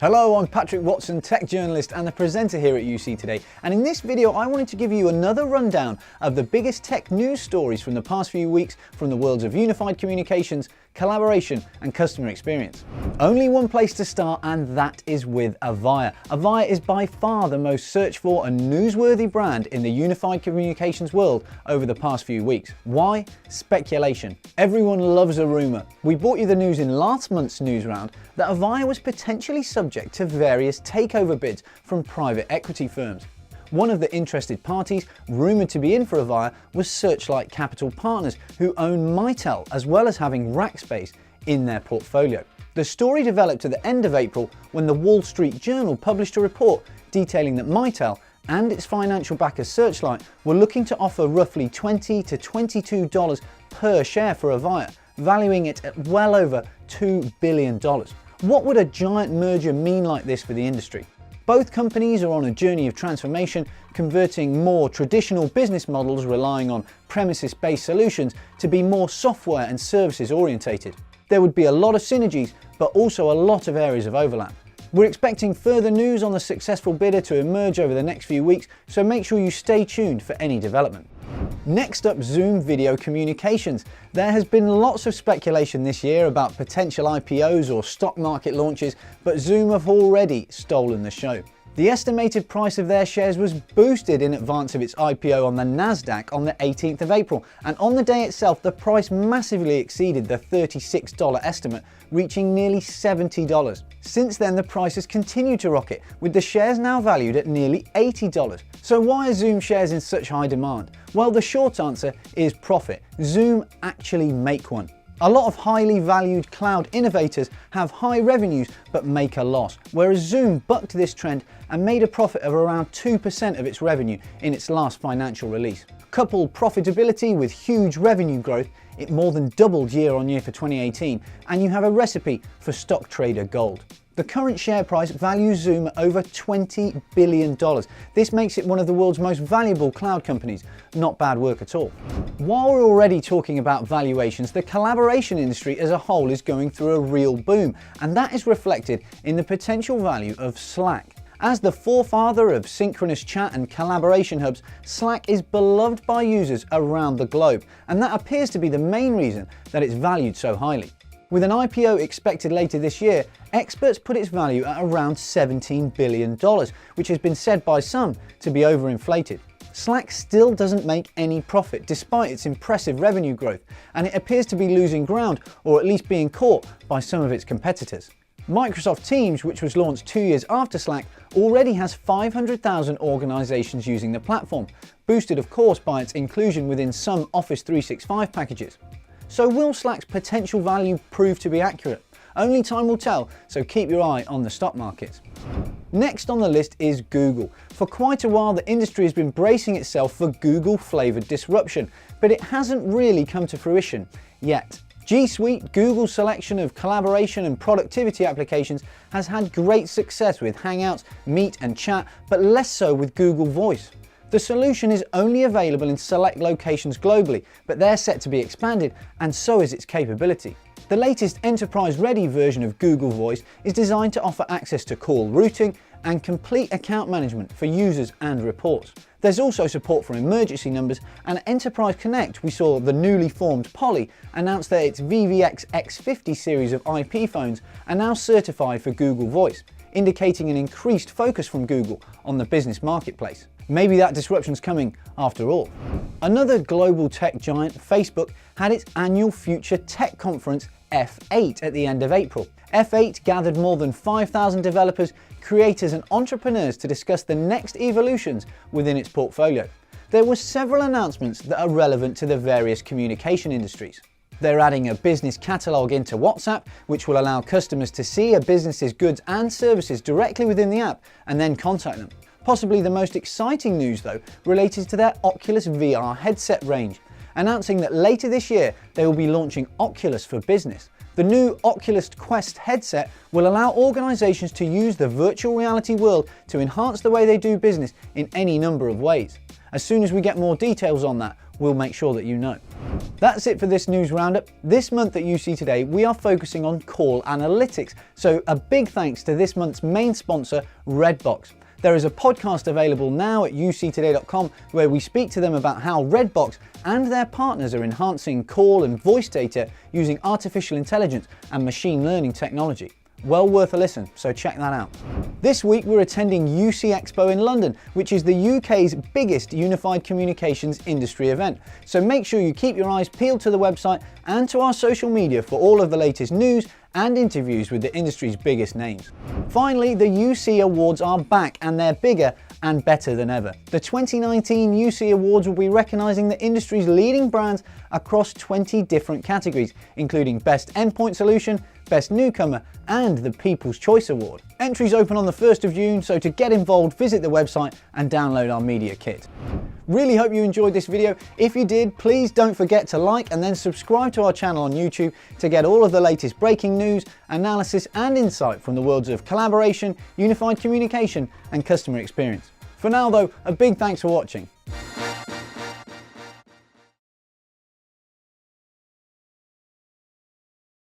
Hello, I'm Patrick Watson, tech journalist and the presenter here at UC Today, and in this video I wanted to give you another rundown of the biggest tech news stories from the past few weeks from the worlds of unified communications, collaboration and customer experience. Only one place to start, and that is with Avaya. Avaya is by far the most searched for and newsworthy brand in the unified communications world over the past few weeks. Why? Speculation. Everyone loves a rumour. We brought you the news in last month's news round that Avaya was potentially subject to various takeover bids from private equity firms. One of the interested parties rumoured to be in for Avaya was Searchlight Capital Partners, who own Mitel as well as having Rackspace in their portfolio. The story developed at the end of April when the Wall Street Journal published a report detailing that Mitel and its financial backer Searchlight were looking to offer roughly $20 to $22 per share for Avaya, valuing it at well over $2 billion. What would a giant merger mean like this for the industry? Both companies are on a journey of transformation, converting more traditional business models relying on premises-based solutions to be more software and services orientated. There would be a lot of synergies, but also a lot of areas of overlap. We're expecting further news on the successful bidder to emerge over the next few weeks, so make sure you stay tuned for any development. Next up, Zoom Video Communications. There has been lots of speculation this year about potential IPOs or stock market launches, but Zoom have already stolen the show. The estimated price of their shares was boosted in advance of its IPO on the Nasdaq on the 18th of April, and on the day itself the price massively exceeded the $36 estimate, reaching nearly $70. Since then the price has continued to rocket, with the shares now valued at nearly $80. So why are Zoom shares in such high demand? Well, the short answer is profit. Zoom actually make one. A lot of highly valued cloud innovators have high revenues but make a loss, whereas Zoom bucked this trend and made a profit of around 2% of its revenue in its last financial release. Couple profitability with huge revenue growth, it more than doubled year on year for 2018, and you have a recipe for stock trader gold. The current share price values Zoom at over $20 billion. This makes it one of the world's most valuable cloud companies. Not bad work at all. While we're already talking about valuations, the collaboration industry as a whole is going through a real boom, and that is reflected in the potential value of Slack. As the forefather of synchronous chat and collaboration hubs, Slack is beloved by users around the globe, and that appears to be the main reason that it's valued so highly. With an IPO expected later this year, experts put its value at around $17 billion, which has been said by some to be overinflated. Slack still doesn't make any profit despite its impressive revenue growth, and it appears to be losing ground, or at least being caught by some of its competitors. Microsoft Teams, which was launched 2 years after Slack, already has 500,000 organizations using the platform, boosted of course by its inclusion within some Office 365 packages. So will Slack's potential value prove to be accurate? Only time will tell, so keep your eye on the stock markets. Next on the list is Google. For quite a while the industry has been bracing itself for Google-flavoured disruption, but it hasn't really come to fruition yet. G Suite, Google's selection of collaboration and productivity applications, has had great success with Hangouts, Meet and Chat, but less so with Google Voice. The solution is only available in select locations globally, but they're set to be expanded, and so is its capability. The latest enterprise-ready version of Google Voice is designed to offer access to call routing and complete account management for users and reports. There's also support for emergency numbers, and at Enterprise Connect we saw the newly formed Poly announce that its VVX X50 series of IP phones are now certified for Google Voice, indicating an increased focus from Google on the business marketplace. Maybe that disruption's coming after all. Another global tech giant, Facebook, had its annual Future Tech Conference F8 at the end of April. F8 gathered more than 5,000 developers, creators and entrepreneurs to discuss the next evolutions within its portfolio. There were several announcements that are relevant to the various communication industries. They're adding a business catalog into WhatsApp, which will allow customers to see a business's goods and services directly within the app and then contact them. Possibly the most exciting news though related to their Oculus VR headset range, announcing that later this year they will be launching Oculus for Business. The new Oculus Quest headset will allow organizations to use the virtual reality world to enhance the way they do business in any number of ways. As soon as we get more details on that, we'll make sure that you know. That's it for this news roundup. This month at UC Today, we are focusing on call analytics. So a big thanks to this month's main sponsor, Redbox. There is a podcast available now at uctoday.com where we speak to them about how Redbox and their partners are enhancing call and voice data using artificial intelligence and machine learning technology. Well worth a listen, so check that out. This week we're attending UC Expo in London, which is the UK's biggest unified communications industry event. So make sure you keep your eyes peeled to the website and to our social media for all of the latest news and interviews with the industry's biggest names. Finally, the UC Awards are back and they're bigger and better than ever. The 2019 UC Awards will be recognising the industry's leading brands across 20 different categories, including Best Endpoint Solution, Best Newcomer, and the People's Choice Award. Entries open on the 1st of June, so to get involved, visit the website and download our media kit. Really hope you enjoyed this video. If you did, please don't forget to like and then subscribe to our channel on YouTube to get all of the latest breaking news, analysis and insight from the worlds of collaboration, unified communication and customer experience. For now though, a big thanks for watching.